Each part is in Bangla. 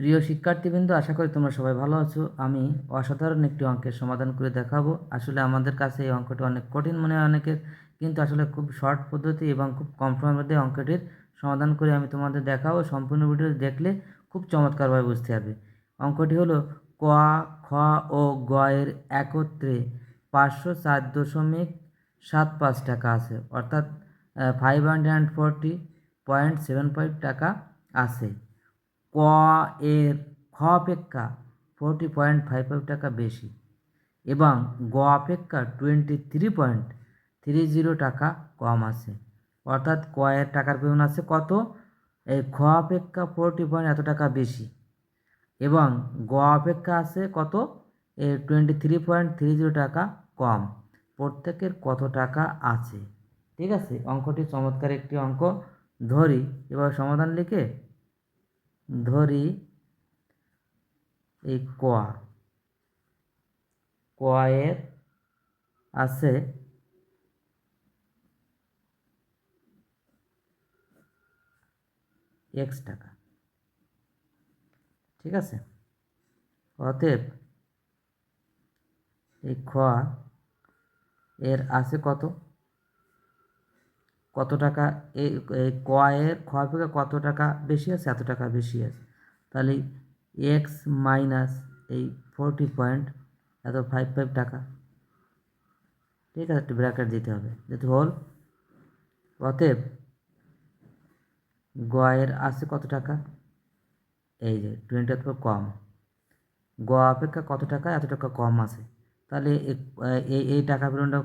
প্রিয় শিক্ষার্থীবৃন্দ, আশা করি তোমরা সবাই ভালো আছো। আমি অসাধারণ একটি অঙ্কের সমাধান করে দেখাবো। আসলে আমাদের কাছে এই অঙ্কটি অনেক কঠিন মনে হয় অনেকের, কিন্তু আসলে খুব শর্ট পদ্ধতি এবং খুব কম সময়ের মধ্যে অঙ্কটির সমাধান করে আমি তোমাদের দেখাবো। সম্পূর্ণ ভিডিও দেখলে খুব চমৎকারভাবে বুঝতে হবে। অঙ্কটি হলো ক, খ ও গ এর একত্রে 504.75 টাকা আছে, অর্থাৎ 540.75 টাকা আছে। ক এর খ অপেক্ষা 40.55 টাকা বেশি এবং গ অপেক্ষা 23.30 টাকা কম আছে। অর্থাৎ ক এর টাকার পরিমাণ আছে কত? এই খ অপেক্ষা 40 এত টাকা বেশি এবং গ অপেক্ষা আছে কত? 23.30 টাকা কম। প্রত্যেকের কত টাকা আছে? ঠিক আছে, অঙ্কটি চমৎকার একটি অঙ্ক। ধরি এবার সমাধান লিখে ধরি এই ক এর আছে x টাকা। ঠিক আছে, অতএব এই খ এর আছে কত টাকা? এই ক এর খ অপেক্ষা কত টাকা বেশি আছে? এত টাকা বেশি আছে। তাহলে এক্স মাইনাস এই 40.55 টাকা। ঠিক আছে, একটু ব্র্যাকেট দিতে হবে যেহেতু হোল। অতএব গ এর আছে কত টাকা? এই যে 20 অথবা কম। গ অপেক্ষা কত টাকা? এত টাকা কম আছে। তাহলে এই টাকা পরিমাণটা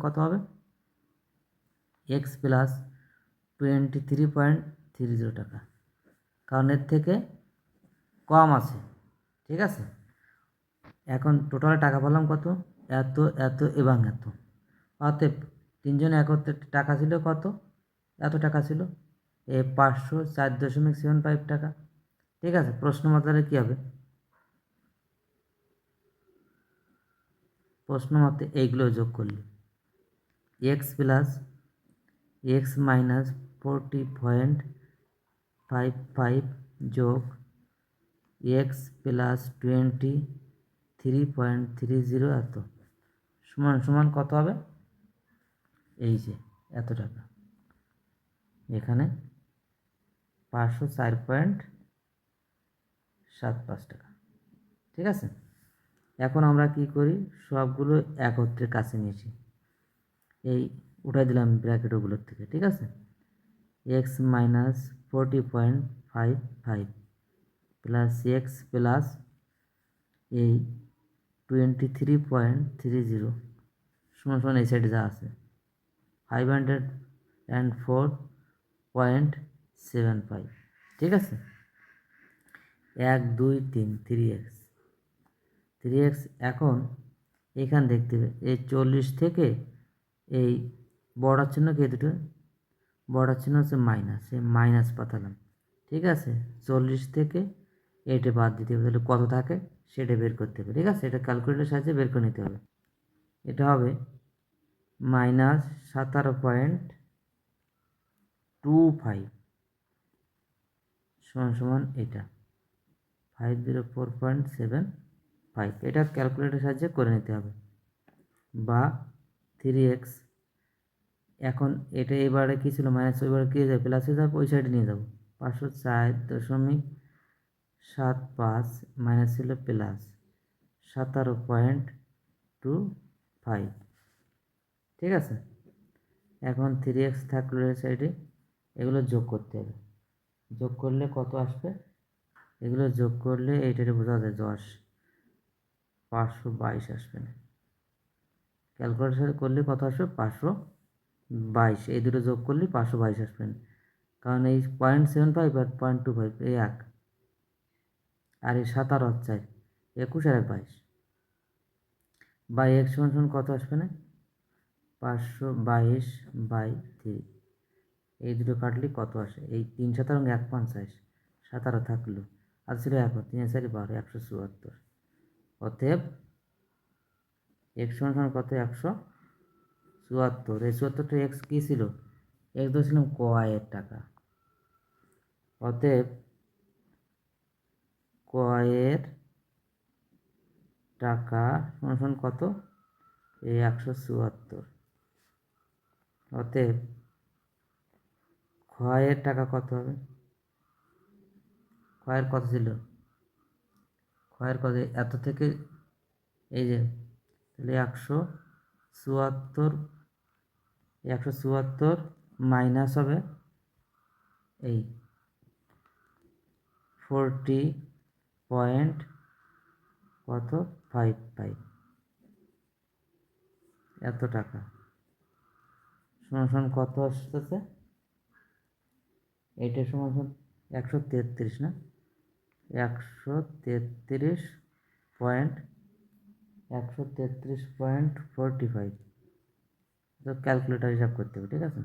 কত হবে? এক্স প্লাস 23.30 টাকা, কারণ এর থেকে কম আছে। ঠিক আছে, এখন টোটাল টাকা পেলাম কত? এত, এত এবং এত। অতএব তিনজনে একত্রে টাকা ছিল কত? এত টাকা ছিল, 504.75 টাকা। ঠিক আছে, প্রশ্ন মতে কী হবে? প্রশ্ন মতে এইগুলো যোগ করলে এক্স প্লাস এক্স মাইনাস 40.55 যোগ এক্স প্লাস 23.30 এত সমান সমান কত হবে? এই যে এত টাকা, এখানে 504.75 টাকা। ঠিক আছে, এখন আমরা কি করি? সবগুলো একত্রে কাছে নিয়েছি, এই উঠাই দিলাম ব্র্যাকেট ওগুলোর থেকে। ঠিক আছে, x minus 40.55 plus x plus এই 23.30 সমান সমান এই সাইডে যা আছে 504.75। ঠিক আছে, 1 2 3 3x। এখন এখান দেখতে হবে এই 40 থেকে এই বড় চিহ্ন কি দুটো? বড় চিহ্ন হচ্ছে মাইনাস, এই মাইনাস পাঠালাম। ঠিক আছে, 40 থেকে এটা বাদ দিতে হবে, তাহলে কত থাকে সেটা বের করতে হবে। ঠিক আছে, এটা ক্যালকুলেটরের সাহায্যে বের করে নিতে হবে। এটা হবে -17.25 সমান এটা 504.75। এটা ক্যালকুলেটরের সাহায্যে করে নিতে হবে, বা 3x। এখন এটা এবারে কী ছিল? মাইনাস, ওইবারে কী হয়ে যাবে? প্লাস হয়ে যাবে, ওই সাইডে নিয়ে যাবো। 504.75 মাইনাস ছিল প্লাস 17.25। ঠিক আছে, এখন 3x থাকলো এই সাইডে, এগুলো যোগ করতে হবে। যোগ করলে কত আসবে? এগুলো যোগ করলে এইটারে বোঝা যায় 10, 522 আসবে না। ক্যালকুলেটর করলে কত আসবে? 522। এই দুটো যোগ করলে 522 আসবে না, কারণ এই 0.75 আর 0.25 এই এক, আর এই 17 আর 4 21 আর 22, বা x সমান কত আসবে না? 522/3। এই দুটো কাটলে কত আসে? এই 3 7 এবং 1 50, 17 থাকলো, আর ছিল 1, 3 4 12, 174। অতএব x সমান কত? 174। এই 74টা x কী ছিল? x ধরেছিলাম ক এর টাকা। অতএব কয়ের টাকা সমান কত? এই 174। অতএব ক্ষয়ের টাকা কত হবে? ক্ষয়ের কত ছিল? ক্ষয়ের কত? এত থেকে এই যে, তাহলে 174 মাইনাস হবে এই 40 পয়েন্ট কত 55, এত টাকা সমান কত আসতেছে? এইটা সমান 133 না? 133.45। তো ক্যালকুলেটার হিসাব করতে হবে, ঠিক আছে?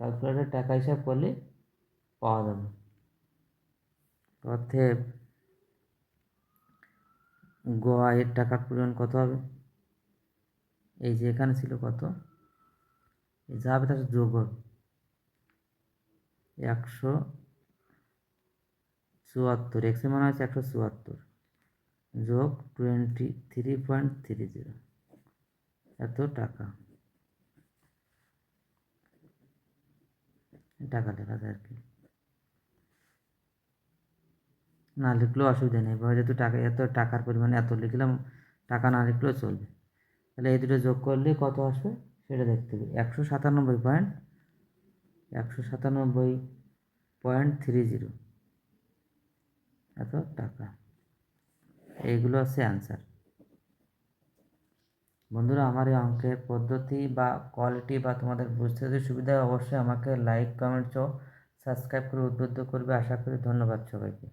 ক্যালকুলেটার টাকা হিসাব করলে পাওয়া যাবে। অতএব গ এর টাকার পরিমাণ কত হবে? এই যে এখানে ছিল কত, এই যা হবে তার যোগ হবে 174, এক্স এর মান হচ্ছে 174 যোগ 23.30, এত টাকা। টাকা লেখা যায় আর কি, না লিখলেও অসুবিধা নেই, যেহেতু টাকা এত টাকার পরিমাণ এত লিখলাম, টাকা না লিখলেও চলবে। তাহলে এই দুটো যোগ করলে কত আসবে সেটা দেখতে হবে। 197.30 এত টাকা। এইগুলো হচ্ছে অ্যান্সার। বন্ধুরা, আমার এই অঙ্কের পদ্ধতি বা কোয়ালিটি বা তোমাদের বুঝতে যদি সুবিধা হয় অবশ্যই আমাকে লাইক কমেন্ট ও সাবস্ক্রাইব করে উদ্বুদ্ধ করবে, আশা করি। ধন্যবাদ সবাইকে।